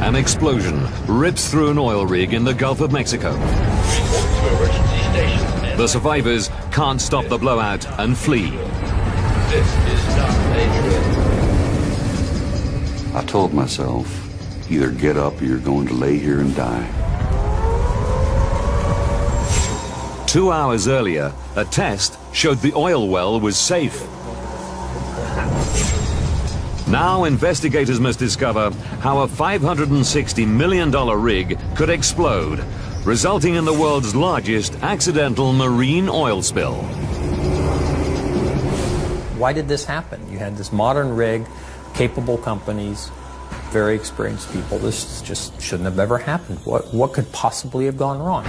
An explosion rips through an oil rig in the Gulf of Mexico. The survivors can't stop the blowout and flee. This is not a drill. I told myself, either get up or you're going to lay here and die. 2 hours earlier, a test showed the oil well was safe. Now investigators must discover how a $560 million rig could explode, resulting in the world's largest accidental marine oil spill. Why did this happen? You had this modern rig, capable companies, very experienced people. This just shouldn't have ever happened. What could possibly have gone wrong?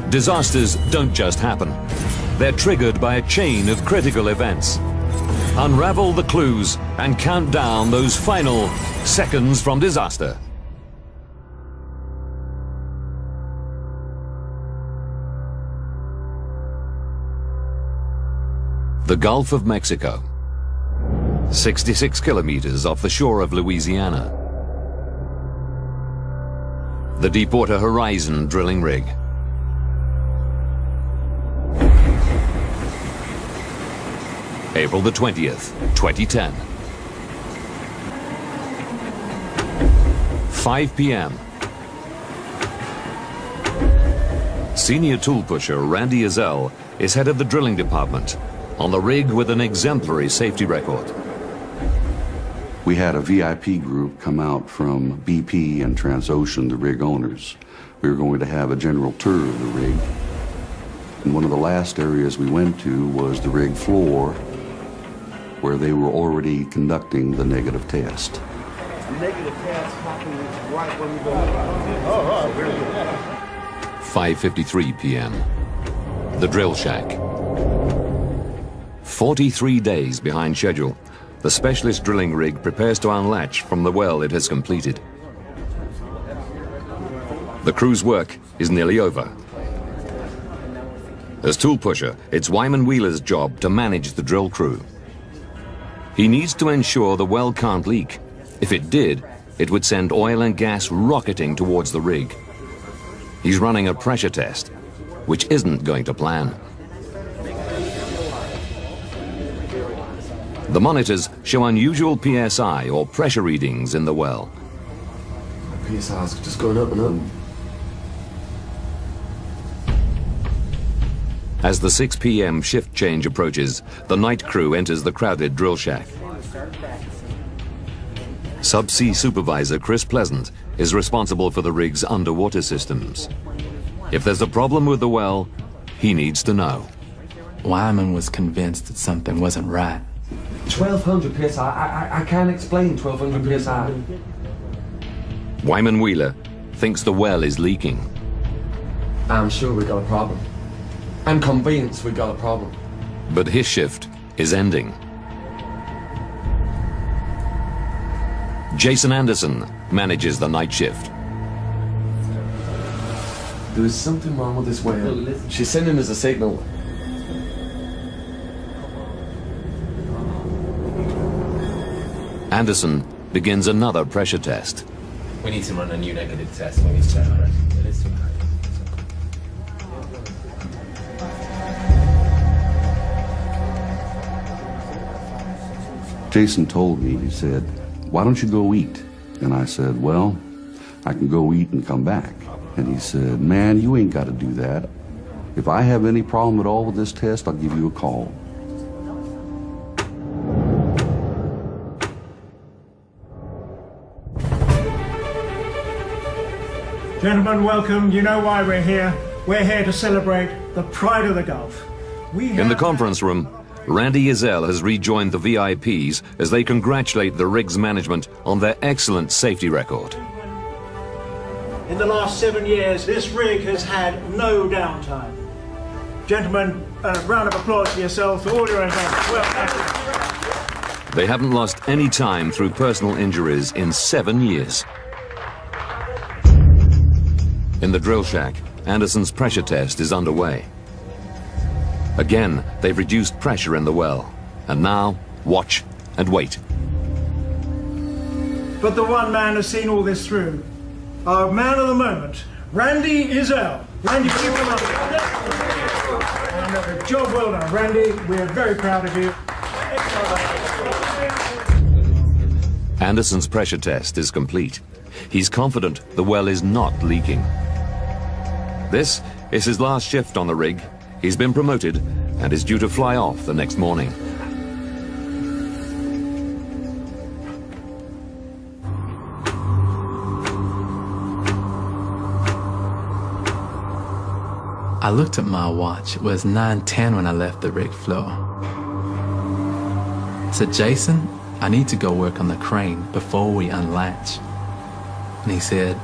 Disasters don't just happen. They're triggered by a chain of critical events. Unravel the clues and count down those final seconds from disaster. The Gulf of Mexico, 66 kilometers off the shore of Louisiana. The Deepwater Horizon drilling rig. April the 20th, 2010. 5 p.m. Senior tool pusher Randy Ezell is head of the drilling department on the rig with an exemplary safety record. We had a VIP group come out from BP and Transocean, the rig owners. We were going to have a general tour of the rig. And one of the last areas we went to was the rig floor, where they were already conducting the negative test. The negative test happened right when we go. Oh, very good. 5:53 p.m. The drill shack. 43 days behind schedule, the specialist drilling rig prepares to unlatch from the well it has completed. The crew's work is nearly over. As tool pusher, it's Wyman Wheeler's job to manage the drill crew. He needs to ensure the well can't leak. If it did, it would send oil and gas rocketing towards the rig. He's running a pressure test, which isn't going to plan. The monitors show unusual PSI, or pressure readings, in the well. PSI is just going up and up. As the 6 p.m. shift change approaches, the night crew enters the crowded drill shack. Subsea supervisor Chris Pleasant is responsible for the rig's underwater systems. If there's a problem with the well, he needs to know. Wyman was convinced that something wasn't right. 1200 PSI. I can't explain 1200 PSI. Wyman Wheeler thinks the well is leaking. I'm sure we got a problem. I'm convinced we got a problem. But his shift is ending. Jason Anderson manages the night shift. There is something wrong with this whale. She's sending us a signal. Anderson begins another pressure test. We need to run a new negative test. We need to check it. It is too high. Jason told me, he said, "Why don't you go eat?" And I said, "Well, I can go eat and come back." And he said, "Man, you ain't got to do that. If I have any problem at all with this test, I'll give you a call." Gentlemen, welcome. You know why we're here. We're here to celebrate the pride of the Gulf. In the conference room, Randy Ezell has rejoined the VIPs as they congratulate the rig's management on their excellent safety record. In the last 7 years, this rig has had no downtime. Gentlemen, a round of applause for yourselves, for all your involvement. Well done. They haven't lost any time through personal injuries in 7 years. In the drill shack, Anderson's pressure test is underway. Again, they've reduced pressure in the well, and now watch and wait. But the one man has seen all this through. Our man of the moment, Randy Izell. Randy, keep him up. And job well done, Randy. We're very proud of you. Anderson's pressure test is complete. He's confident the well is not leaking. This is his last shift on the rig. He's been promoted and is due to fly off the next morning. I looked at my watch. It was 9:10 when I left the rig floor. I said, Jason, I need to go work on the crane before we unlatch. And he said,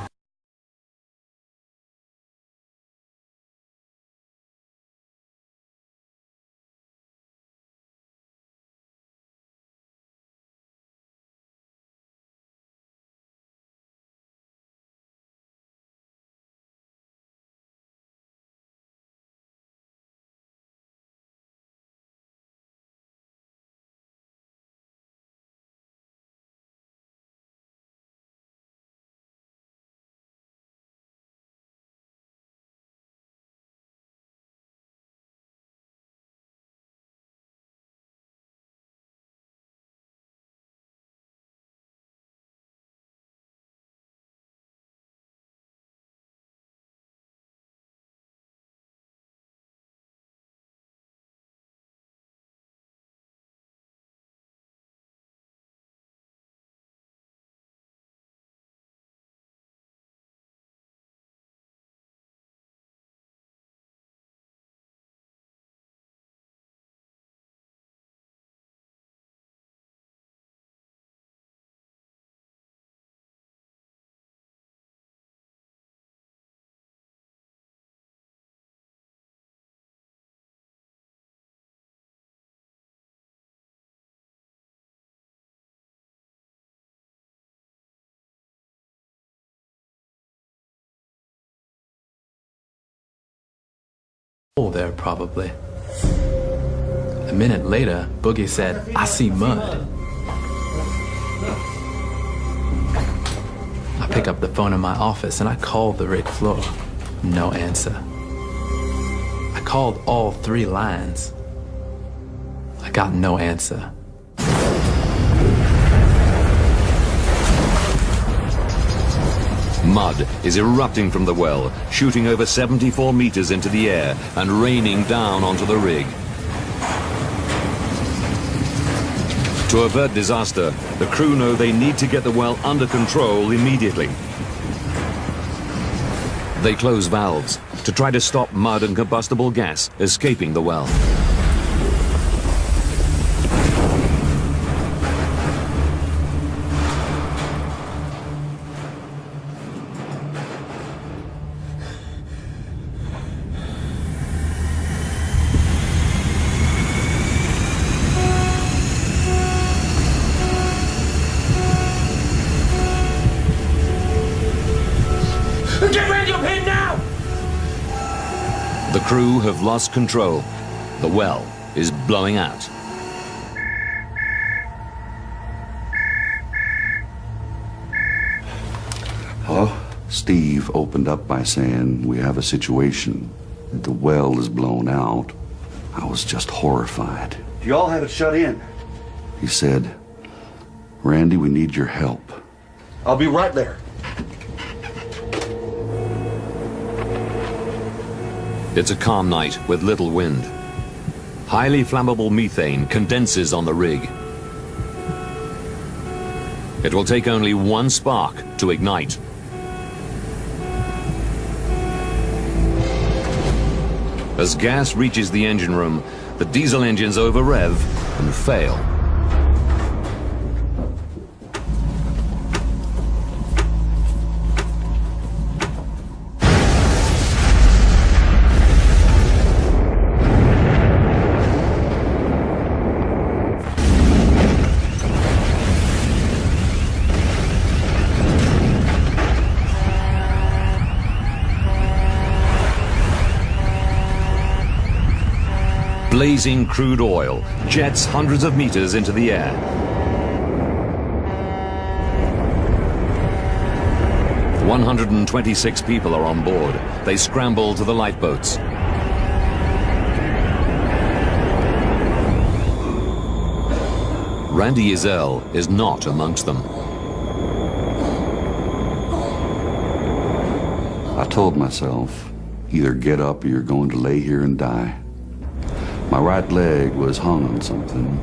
oh, there probably. A minute later, Boogie said, I see mud. I pick up the phone in my office and I called the rig floor. No answer. I called all 3 lines. I got no answer. Mud is erupting from the well, shooting over 74 meters into the air and raining down onto the rig. To avert disaster, the crew know they need to get the well under control immediately. They close valves to try to stop mud and combustible gas escaping the well. The crew have lost control. The well is blowing out. Hello? Steve opened up by saying, we have a situation. The well is blown out. I was just horrified. You all have it shut in. He said, Randy, we need your help. I'll be right there. It's a calm night with little wind. Highly flammable methane condenses on the rig. It will take only one spark to ignite. As gas reaches the engine room, the diesel engines over-rev and fail. Blazing crude oil jets hundreds of meters into the air. "126 people are on board. They scramble to the lifeboats. Randy Izell is not amongst them. I told myself, either get up or you're going to lay here and die. My right leg was hung on something,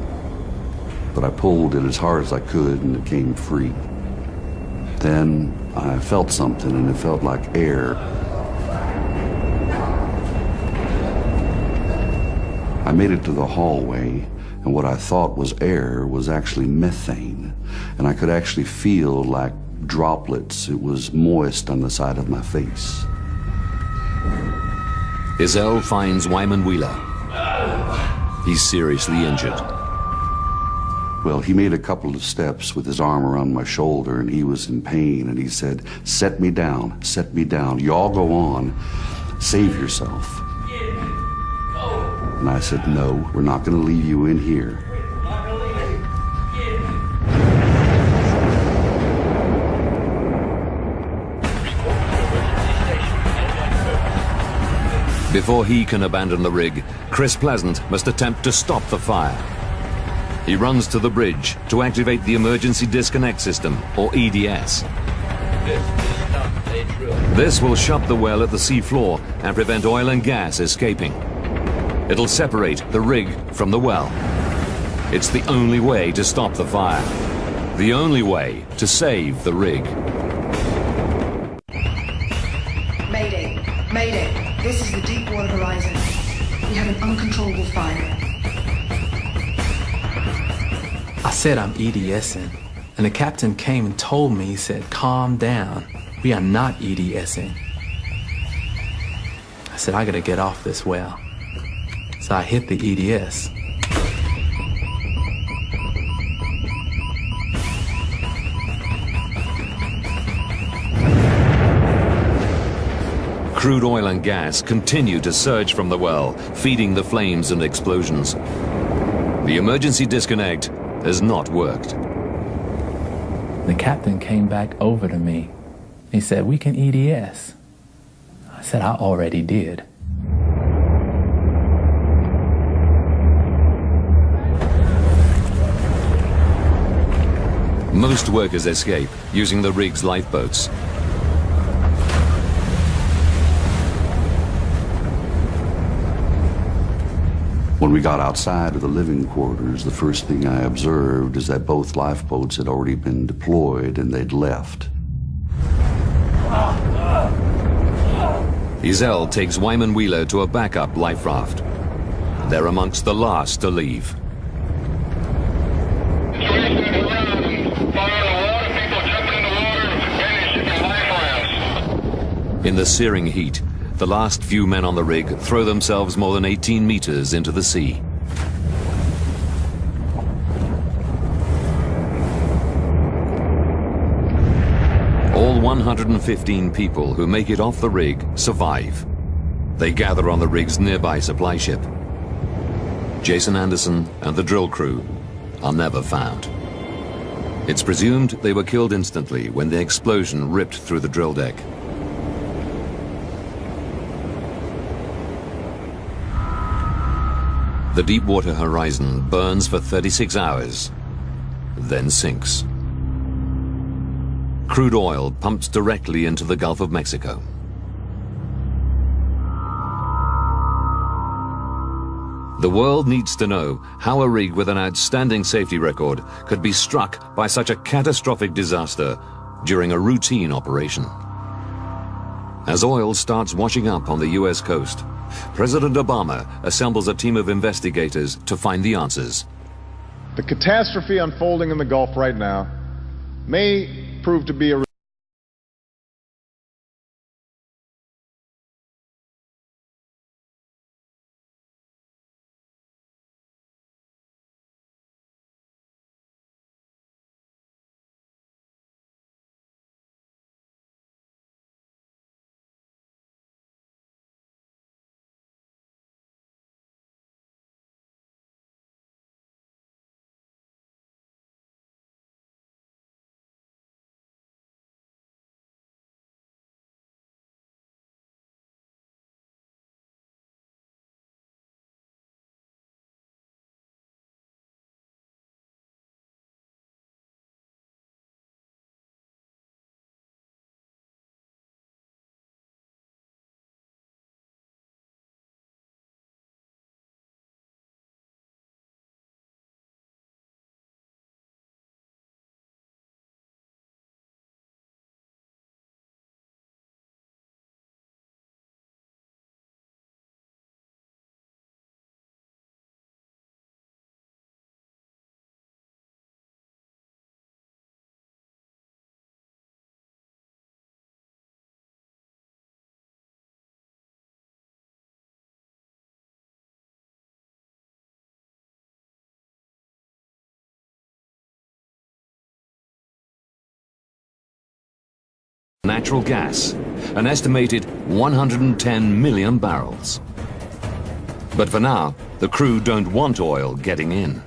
but I pulled it as hard as I could and it came free. Then I felt something and it felt like air. I made it to the hallway, and what I thought was air was actually methane, and I could actually feel like droplets. It was moist on the side of my face. Izell finds Wyman Wheeler. He's seriously injured. Well, he made a couple of steps with his arm around my shoulder, and he was in pain, and he said, set me down, y'all go on, save yourself. And I said, no, we're not going to leave you in here. Before he can abandon the rig, Chris Pleasant must attempt to stop the fire. He runs to the bridge to activate the emergency disconnect system, or EDS. This is not a drill. This will shut the well at the sea floor and prevent oil and gas escaping. It'll separate the rig from the well. It's the only way to stop the fire. The only way to save the rig. Mayday, Mayday. This is the Deepwater horizon. We have an uncontrollable fire. I said I'm EDSing, and the captain came and told me, he said, calm down. We are not EDSing. I said, I gotta get off this well. So I hit the EDS. Crude oil and gas continue to surge from the well, feeding the flames and explosions. The emergency disconnect has not worked. The captain came back over to me. He said, we can EDS. I said, I already did. Most workers escape using the rig's lifeboats. When we got outside of the living quarters, the first thing I observed is that both lifeboats had already been deployed and they'd left. Izell takes Wyman Wheeler to a backup life raft. They're amongst the last to leave. In the searing heat, the last few men on the rig throw themselves more than 18 meters into the sea. All 115 people who make it off the rig survive. They gather on the rig's nearby supply ship. Jason Anderson and the drill crew are never found. It's presumed they were killed instantly when the explosion ripped through the drill deck. The Deepwater horizon burns for 36 hours, then sinks. Crude oil pumps directly into the Gulf of Mexico. The world needs to know how a rig with an outstanding safety record could be struck by such a catastrophic disaster during a routine operation. As oil starts washing up on the US coast, President Obama assembles a team of investigators to find the answers. The catastrophe unfolding in the Gulf right now may prove to be a natural gas, an estimated 110 million barrels. But for now, the crew don't want oil getting in.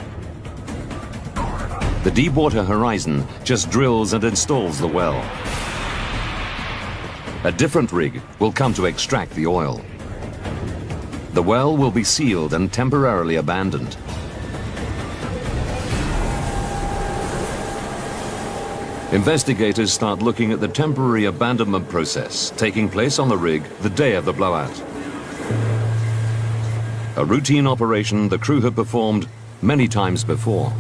The Deepwater Horizon just drills and installs the well. A different rig will come to extract the oil. The well will be sealed and temporarily abandoned. Investigators start looking at the temporary abandonment process taking place on the rig the day of the blowout. A routine operation the crew had performed many times before.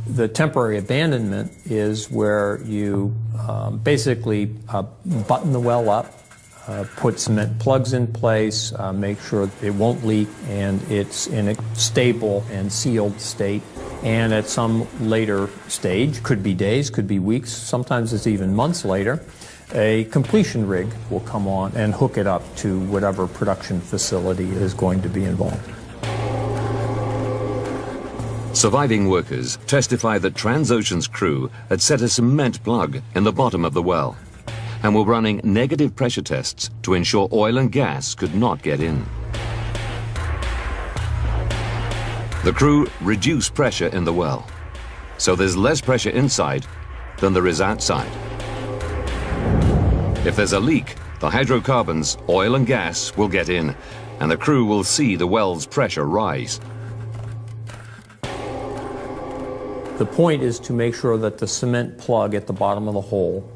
The temporary abandonment is where you basically button the well up, put cement plugs in place, make sure it won't leak and it's in a stable and sealed state. And at some later stage, could be days, could be weeks, sometimes it's even months later, a completion rig will come on and hook it up to whatever production facility is going to be involved. Surviving workers testify that Transocean's crew had set a cement plug in the bottom of the well and were running negative pressure tests to ensure oil and gas could not get in. The crew reduce pressure in the well, so there's less pressure inside than there is outside. If there's a leak, the hydrocarbons, oil and gas, will get in, and the crew will see the well's pressure rise. The point is to make sure that the cement plug at the bottom of the hole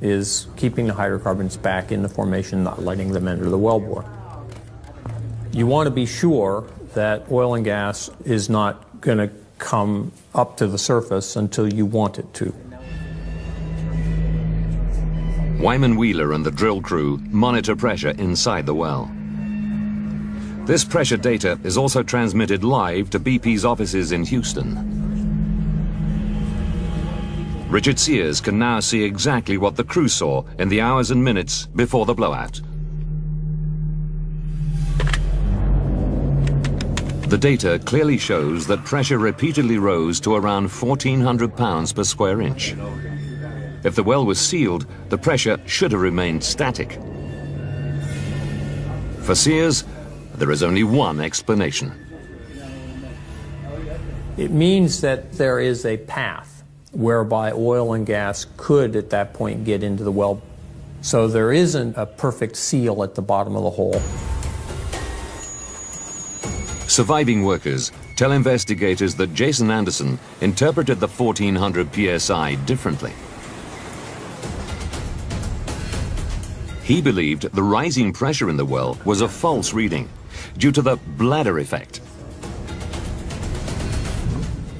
is keeping the hydrocarbons back in the formation, not letting them enter the wellbore. You want to be sure that oil and gas is not going to come up to the surface until you want it to. Wyman Wheeler and the drill crew monitor pressure inside the well. This pressure data is also transmitted live to BP's offices in Houston. Richard Sears can now see exactly what the crew saw in the hours and minutes before the blowout. The data clearly shows that pressure repeatedly rose to around 1,400 pounds per square inch. If the well was sealed, the pressure should have remained static. For Sears, there is only one explanation. It means that there is a path whereby oil and gas could at that point get into the well. So there isn't a perfect seal at the bottom of the hole. Surviving workers tell investigators that Jason Anderson interpreted the 1,400 psi differently. He believed the rising pressure in the well was a false reading due to the bladder effect.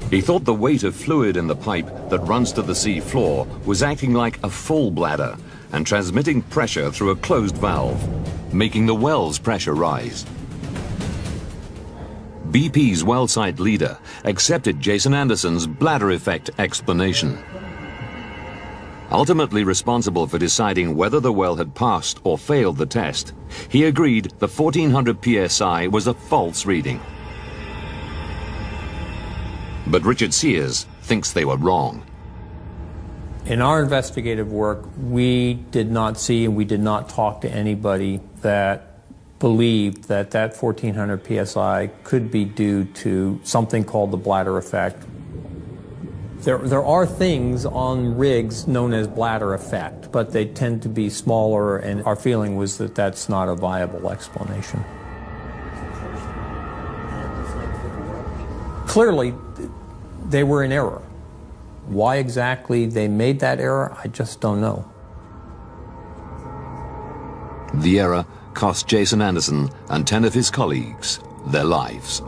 He thought the weight of fluid in the pipe that runs to the sea floor was acting like a full bladder and transmitting pressure through a closed valve, making the well's pressure rise. BP's well site leader accepted Jason Anderson's bladder effect explanation. Ultimately responsible for deciding whether the well had passed or failed the test, he agreed the 1,400 psi was a false reading. But Richard Sears thinks they were wrong. In our investigative work, we did not see and we did not talk to anybody that believed that that 1,400 psi could be due to something called the bladder effect. There are things on rigs known as bladder effect, but they tend to be smaller, and our feeling was that that's not a viable explanation. Clearly, they were in error. Why exactly they made that error, I just don't know. The error cost Jason Anderson and 10 of his colleagues their lives.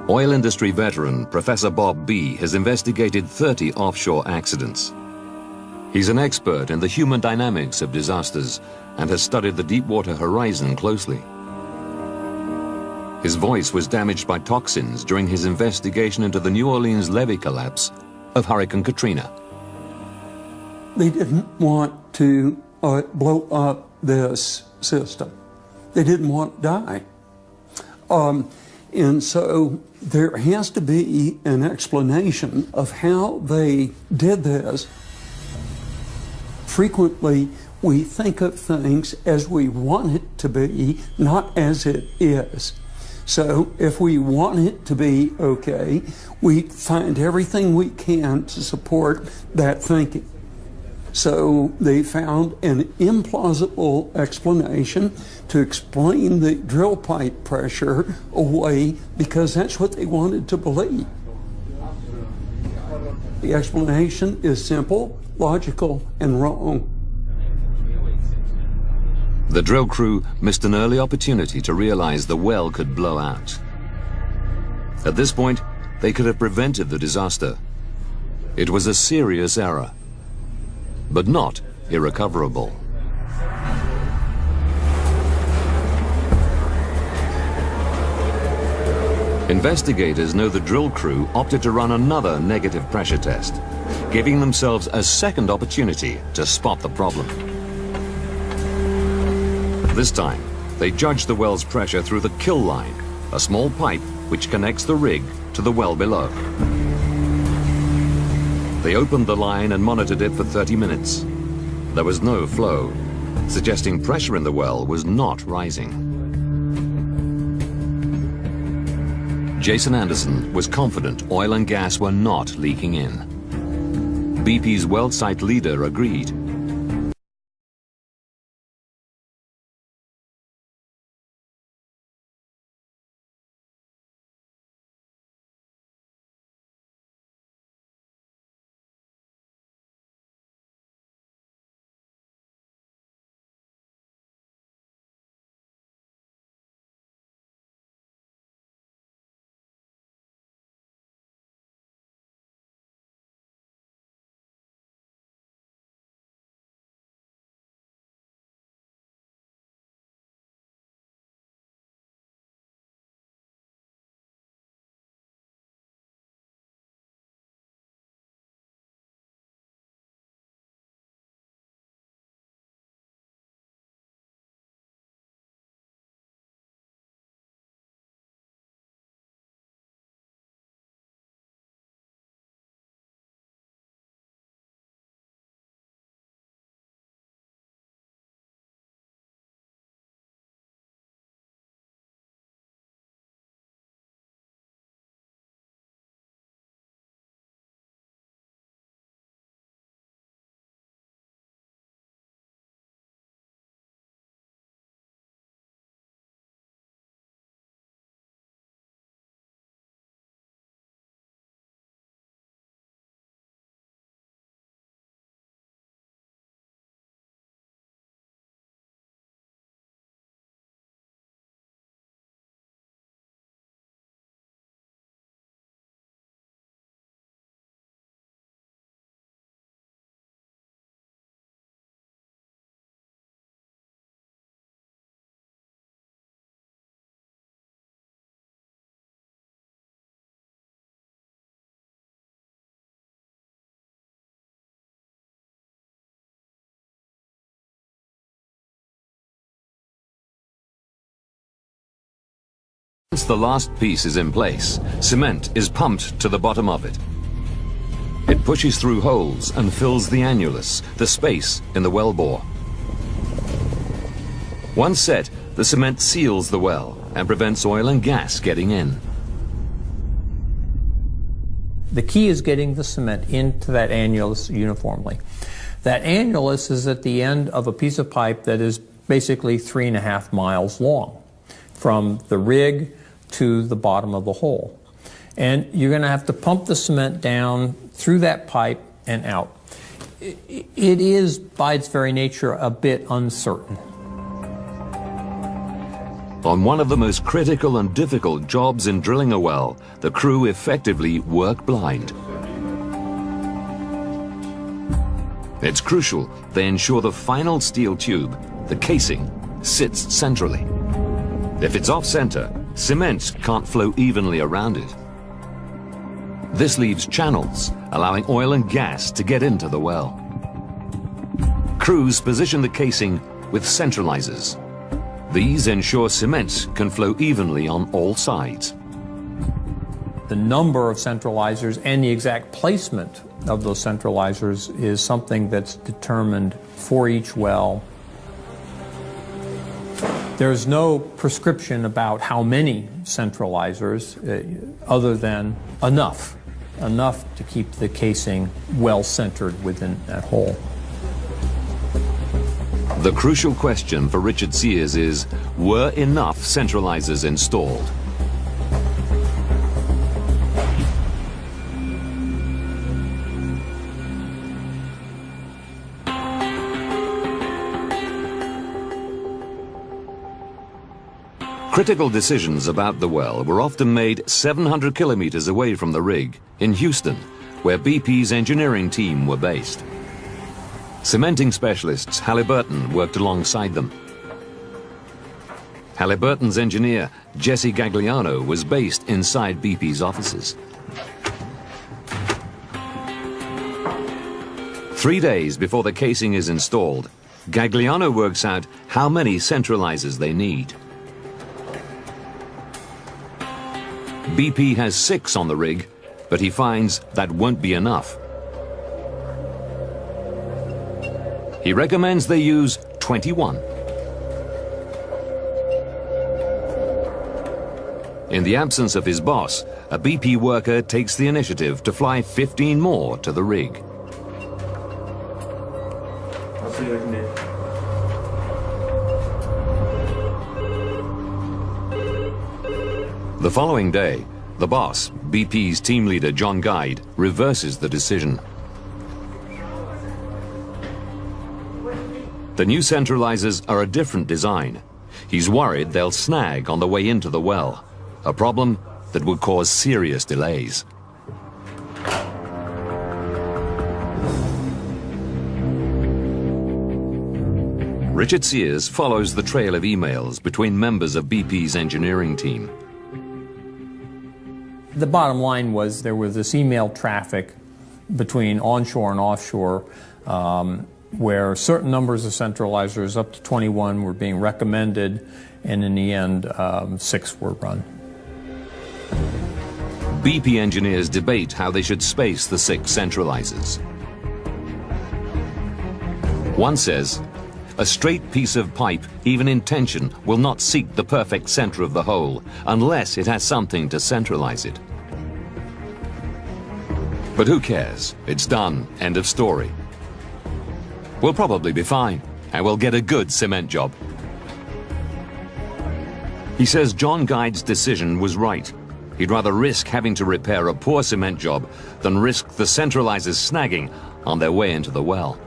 Oil industry veteran Professor Bob B. has investigated 30 offshore accidents. He's an expert in the human dynamics of disasters and has studied the Deepwater Horizon closely. His voice was damaged by toxins during his investigation into the New Orleans levee collapse of Hurricane Katrina. they didn't want to blow up this system. They didn't want to die. And so there has to be an explanation of how they did this. Frequently, we think of things as we want it to be, not as it is. So if we want it to be okay, we find everything we can to support that thinking. So they found an implausible explanation to explain the drill pipe pressure away because that's what they wanted to believe. The explanation is simple, logical, and wrong. The drill crew missed an early opportunity to realize the well could blow out. At this point, they could have prevented the disaster. It was a serious error, but not irrecoverable. Investigators know the drill crew opted to run another negative pressure test, giving themselves a second opportunity to spot the problem. This time, they judged the well's pressure through the kill line, a small pipe which connects the rig to the well below. They opened the line and monitored it for 30 minutes. There was no flow, suggesting pressure in the well was not rising. Jason Anderson was confident oil and gas were not leaking in. BP's well site leader agreed. Once the last piece is in place, cement is pumped to the bottom of it. It pushes through holes and fills the annulus, the space in the well bore. Once set, the cement seals the well and prevents oil and gas getting in. The key is getting the cement into that annulus uniformly. That annulus is at the end of a piece of pipe that is basically 3.5 miles long, from the rig to the bottom of the hole. And you're going to have to pump the cement down through that pipe and out. It is, by its very nature, a bit uncertain. On one of the most critical and difficult jobs in drilling a well, the crew effectively work blind. It's crucial they ensure the final steel tube, the casing, sits centrally. If it's off-center, cement can't flow evenly around it. This leaves channels, allowing oil and gas to get into the well. crews position the casing with centralizers. These ensure cement can flow evenly on all sides. The number of centralizers and the exact placement of those centralizers is something that's determined for each well. There's no prescription about how many centralizers other than enough to keep the casing well centered within that hole. The crucial question for Richard Sears is, were enough centralizers installed? Critical decisions about the well were often made 700 kilometers away from the rig, in Houston, where BP's engineering team were based. Cementing specialists Halliburton worked alongside them. Halliburton's engineer, Jesse Gagliano, was based inside BP's offices. 3 days before the casing is installed, Gagliano works out how many centralizers they need. BP has 6 on the rig, but he finds that won't be enough. He recommends they use 21. In the absence of his boss, a BP worker takes the initiative to fly 15 more to the rig. I'll see you in there. The following day, the boss, BP's team leader John Guide, reverses the decision. The new centralizers are a different design. He's worried they'll snag on the way into the well, a problem that would cause serious delays. Richard Sears follows the trail of emails between members of BP's engineering team. The bottom line was there was this email traffic between onshore and offshore where certain numbers of centralizers, up to 21, were being recommended, and in the end, 6 were run. BP engineers debate how they should space the 6 centralizers. One says, a straight piece of pipe, even in tension, will not seek the perfect center of the hole unless it has something to centralize it. But who cares? It's done. End of story. We'll probably be fine, and we'll get a good cement job. He says John Guide's decision was right. He'd rather risk having to repair a poor cement job than risk the centralizers snagging on their way into the well.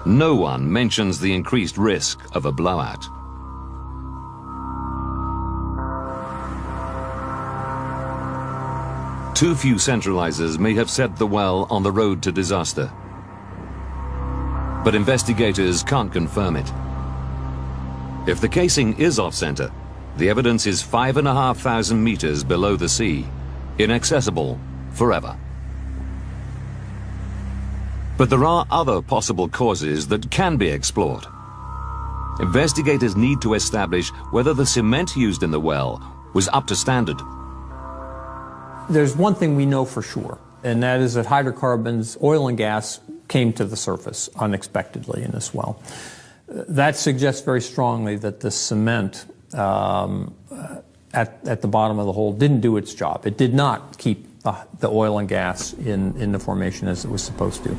No one mentions the increased risk of a blowout. Too few centralizers may have set the well on the road to disaster. But investigators can't confirm it. If the casing is off-center, the evidence is 5,500 meters below the sea, inaccessible forever. But there are other possible causes that can be explored. Investigators need to establish whether the cement used in the well was up to standard. There's one thing we know for sure, and that is that hydrocarbons, oil and gas, came to the surface unexpectedly in this well. That suggests very strongly that the cement at the bottom of the hole didn't do its job. It did not keep the oil and gas in the formation as it was supposed to.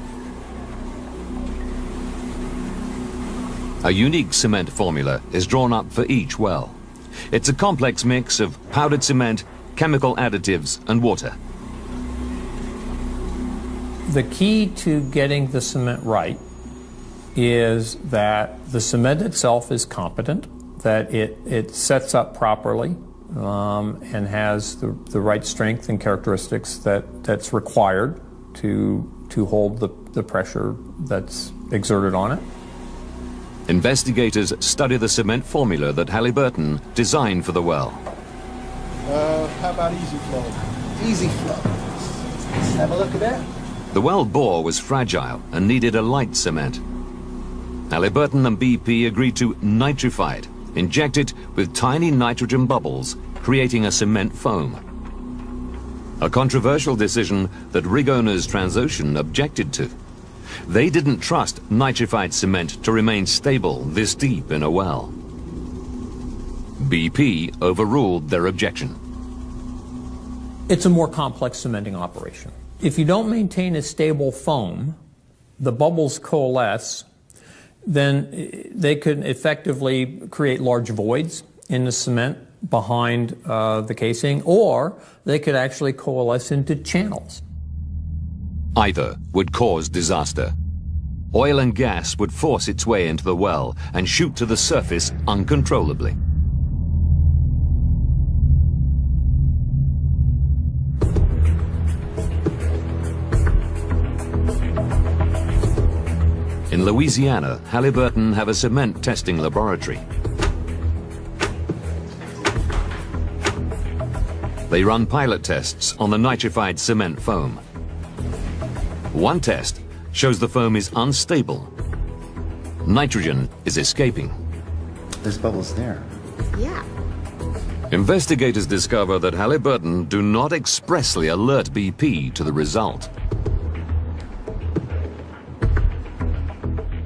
A unique cement formula is drawn up for each well. It's a complex mix of powdered cement, chemical additives, and water. The key to getting the cement right is that the cement itself is competent, that it sets up properly and has the right strength and characteristics that's required to hold the pressure that's exerted on it. Investigators study the cement formula that Halliburton designed for the well. How about easy flow? Easy flow. Let's have a look at that. The well bore was fragile and needed a light cement. Halliburton and BP agreed to nitrify it, inject it with tiny nitrogen bubbles, creating a cement foam. A controversial decision that rig owners Transocean objected to. They didn't trust nitrified cement to remain stable this deep in a well. BP overruled their objection. It's a more complex cementing operation. If you don't maintain a stable foam, the bubbles coalesce, then they could effectively create large voids in the cement behind the casing, or they could actually coalesce into channels. Either would cause disaster. Oil and gas would force its way into the well and shoot to the surface uncontrollably. In Louisiana, Halliburton have a cement testing laboratory. They run pilot tests on the nitrified cement foam. One test shows the foam is unstable. Nitrogen is escaping. There's bubbles there. Yeah. Investigators discover that Halliburton do not expressly alert BP to the result.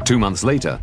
2 months later,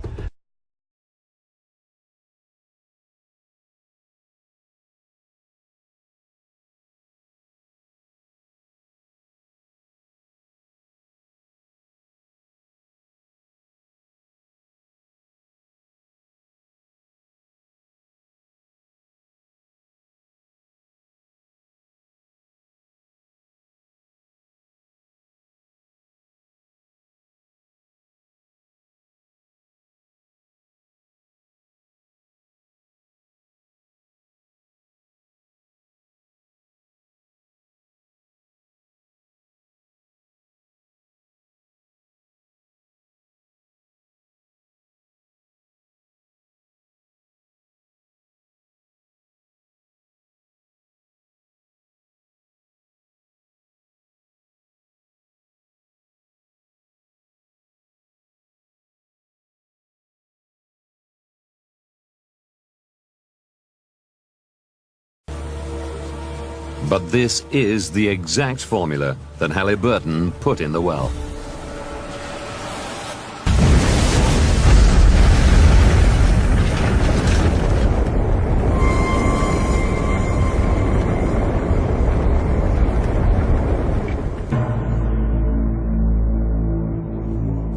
but this is the exact formula that Halliburton put in the well.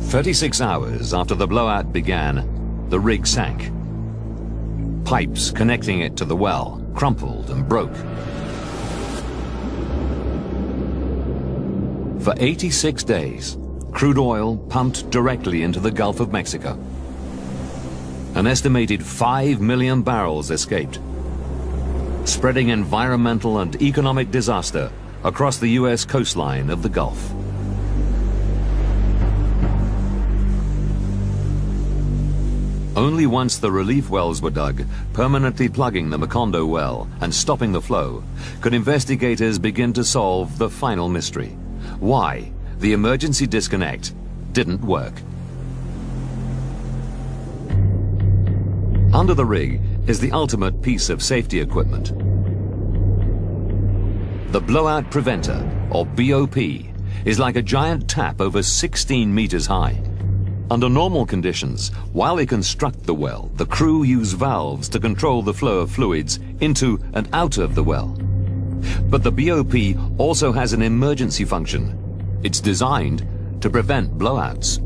"36 hours after the blowout began, the rig sank. Pipes connecting it to the well crumpled and broke. For 86 days, crude oil pumped directly into the Gulf of Mexico. An estimated 5 million barrels escaped, spreading environmental and economic disaster across the U.S. coastline of the Gulf. Only once the relief wells were dug, permanently plugging the Macondo well and stopping the flow, could investigators begin to solve the final mystery: why the emergency disconnect didn't work. Under the rig is the ultimate piece of safety equipment. The blowout preventer, or BOP, is like a giant tap over 16 meters high. Under normal conditions, while they construct the well, the crew use valves to control the flow of fluids into and out of the well. But the BOP also has an emergency function. It's designed to prevent blowouts.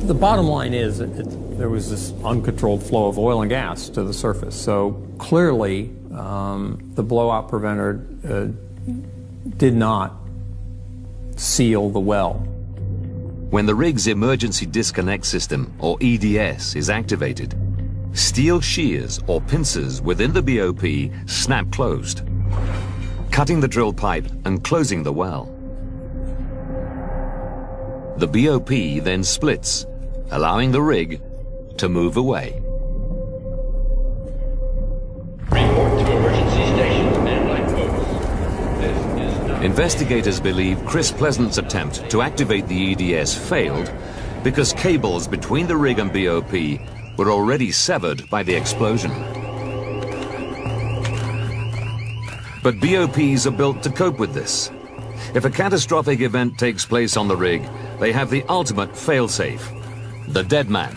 The bottom line is that there was this uncontrolled flow of oil and gas to the surface. So clearly, the blowout preventer did not seal the well. When the rig's emergency disconnect system, or EDS, is activated, steel shears or pincers within the BOP snap closed, cutting the drill pipe and closing the well. The BOP then splits, allowing the rig to move away. Report to emergency stations and lifeboats. Investigators believe Chris Pleasant's attempt to activate the EDS failed because cables between the rig and BOP were already severed by the explosion. But BOPs are built to cope with this. If a catastrophic event takes place on the rig, they have the ultimate failsafe, the dead man.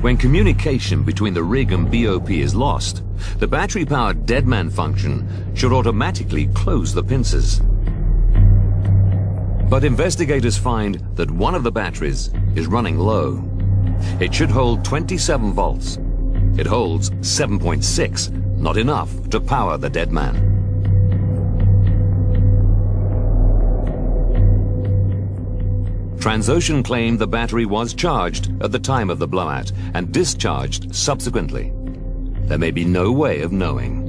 When communication between the rig and BOP is lost, the battery-powered dead man function should automatically close the pincers. But investigators find that one of the batteries is running low. It should hold 27 volts. It holds 7.6, not enough to power the dead man. Transocean claimed the battery was charged at the time of the blowout and discharged subsequently. There may be no way of knowing.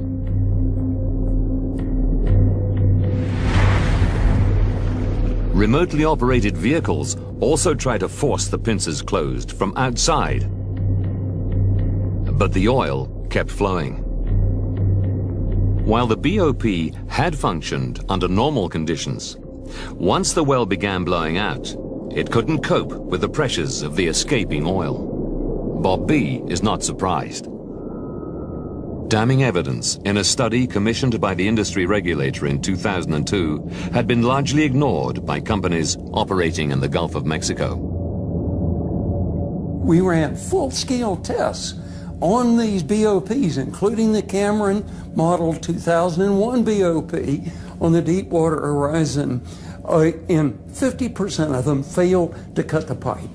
Remotely operated vehicles also try to force the pincers closed from outside. But the oil kept flowing. While the BOP had functioned under normal conditions, once the well began blowing out, it couldn't cope with the pressures of the escaping oil. Bob B is not surprised. Damning evidence in a study commissioned by the industry regulator in 2002 had been largely ignored by companies operating in the Gulf of Mexico. We ran full-scale tests on these BOPs, including the Cameron Model 2001 BOP on the Deepwater Horizon, and 50% of them failed to cut the pipe.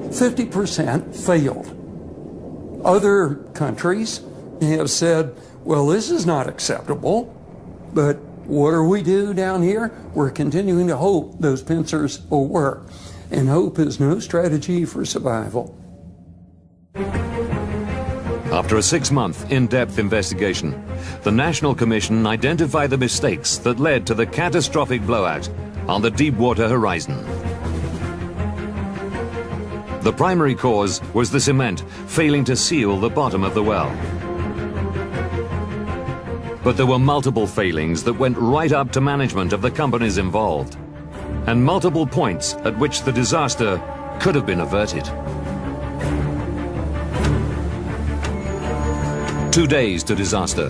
50% failed. Other countries have said, well, this is not acceptable, but what do we do down here? We're continuing to hope those pincers will work, and hope is no strategy for survival. After a 6-month in-depth investigation, the National Commission identified the mistakes that led to the catastrophic blowout on the Deepwater Horizon. The primary cause was the cement failing to seal the bottom of the well. But there were multiple failings that went right up to management of the companies involved, and multiple points at which the disaster could have been averted. 2 days to disaster.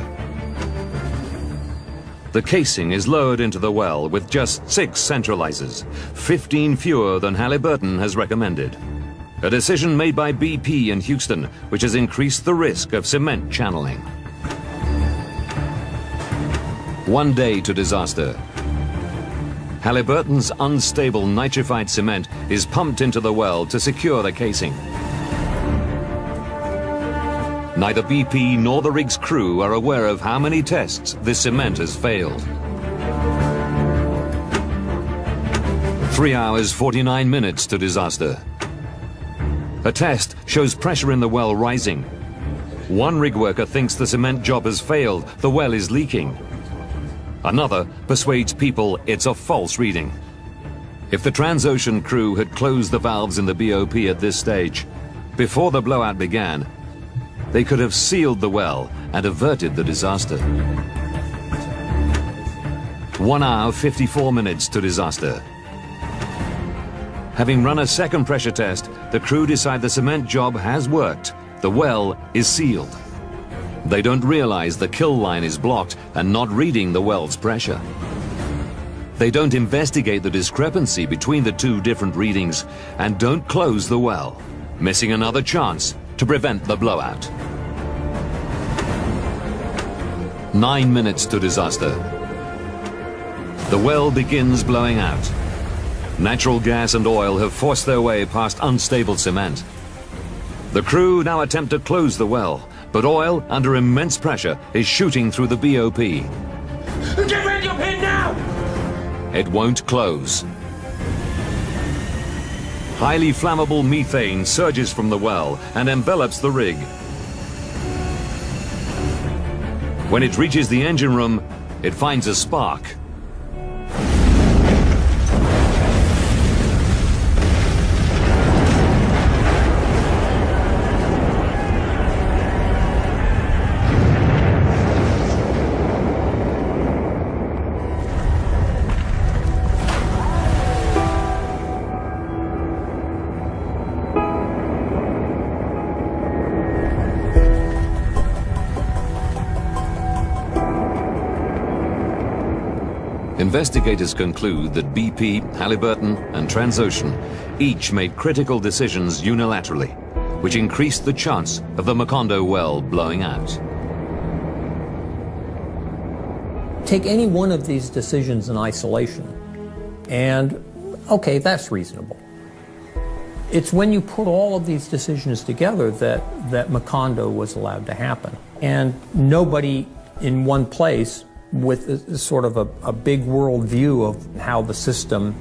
The casing is lowered into the well with just 6 centralizers, 15 fewer than Halliburton has recommended. A decision made by BP in Houston, which has increased the risk of cement channeling. 1 day to disaster. Halliburton's unstable nitrified cement is pumped into the well to secure the casing. Neither BP nor the rig's crew are aware of how many tests this cement has failed. 3 hours, 49 minutes to disaster. A test shows pressure in the well rising. One rig worker thinks the cement job has failed, the well is leaking. Another persuades people it's a false reading. If the Transocean crew had closed the valves in the BOP at this stage, before the blowout began, they could have sealed the well and averted the disaster. 1 hour, 54 minutes to disaster. Having run a second pressure test, the crew decide the cement job has worked. The well is sealed. They don't realize the kill line is blocked and not reading the well's pressure. They don't investigate the discrepancy between the 2 different readings and don't close the well, missing another chance to prevent the blowout. 9 minutes to disaster. The well begins blowing out. Natural gas and oil have forced their way past unstable cement. The crew now attempt to close the well, but oil, under immense pressure, is shooting through the BOP. Get ready up here now! It won't close. Highly flammable methane surges from the well and envelops the rig. When it reaches the engine room, it finds a spark. Investigators conclude that BP, Halliburton, and Transocean each made critical decisions unilaterally, which increased the chance of the Macondo well blowing out. Take any one of these decisions in isolation, and okay, that's reasonable. It's when you put all of these decisions together that Macondo was allowed to happen. And nobody in one place with a sort of a big world view of how the system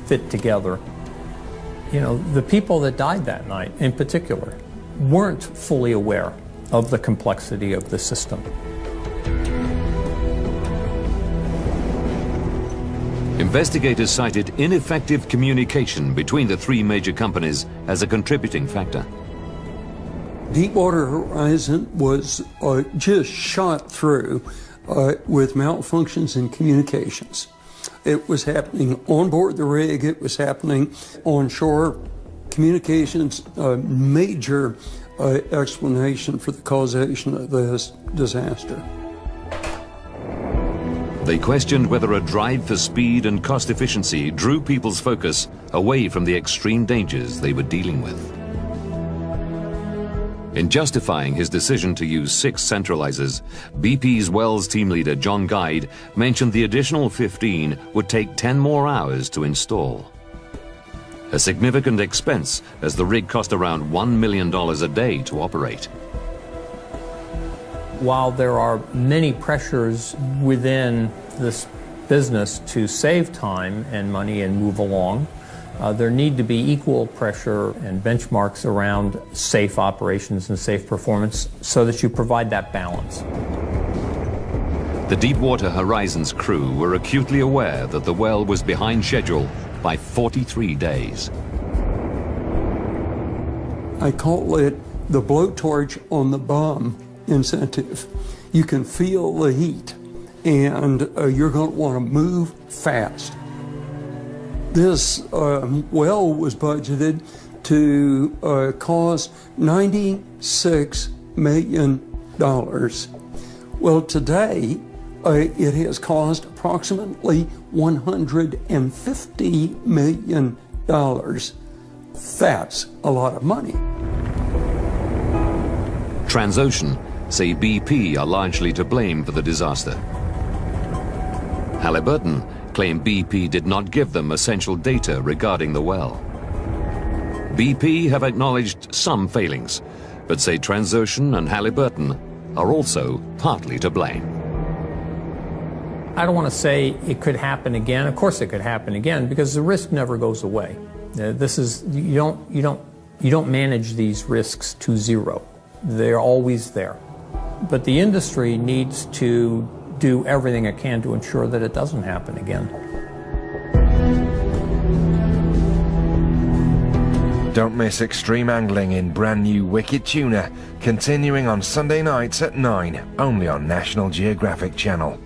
fit together. You know, the people that died that night in particular weren't fully aware of the complexity of the system. Investigators cited ineffective communication between the three major companies as a contributing factor. Deepwater Horizon was just shot through with malfunctions in communications. It was happening on board the rig, it was happening onshore. Communications, a major explanation for the causation of this disaster. They questioned whether a drive for speed and cost efficiency drew people's focus away from the extreme dangers they were dealing with. In justifying his decision to use 6 centralizers, BP's wells team leader John Guide mentioned the additional 15 would take 10 more hours to install. A significant expense, as the rig cost around $1 million a day to operate. While there are many pressures within this business to save time and money and move along, there need to be equal pressure and benchmarks around safe operations and safe performance so that you provide that balance. The Deepwater Horizon's crew were acutely aware that the well was behind schedule by 43 days. I call it the blowtorch on the bomb incentive. You can feel the heat, and you're going to want to move fast. This well was budgeted to cost $96 million. Well, today it has cost approximately $150 million. That's a lot of money. Transocean say BP are largely to blame for the disaster. Halliburton claim BP did not give them essential data regarding the well. BP have acknowledged some failings, but say Transocean and Halliburton are also partly to blame. I don't want to say it could happen again. Of course it could happen again, because the risk never goes away. This is, you don't manage these risks to zero. They're always there. But the industry needs to do everything it can to ensure that it doesn't happen again. Don't miss extreme angling in brand new Wicked Tuna, continuing on Sunday nights at 9, only on National Geographic Channel.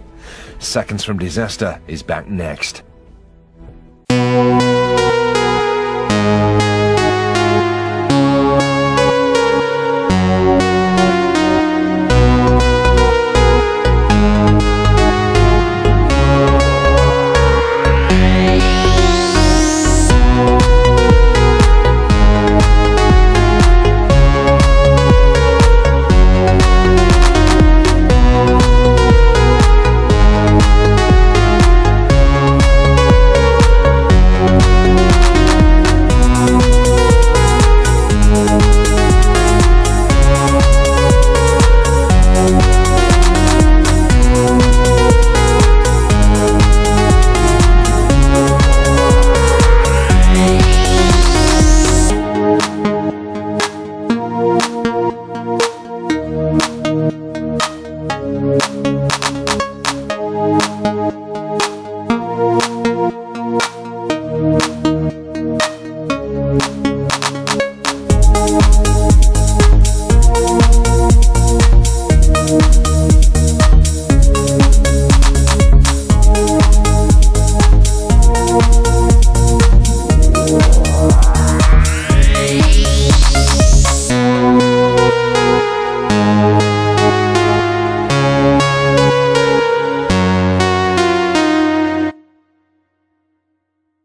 Seconds from Disaster is back next.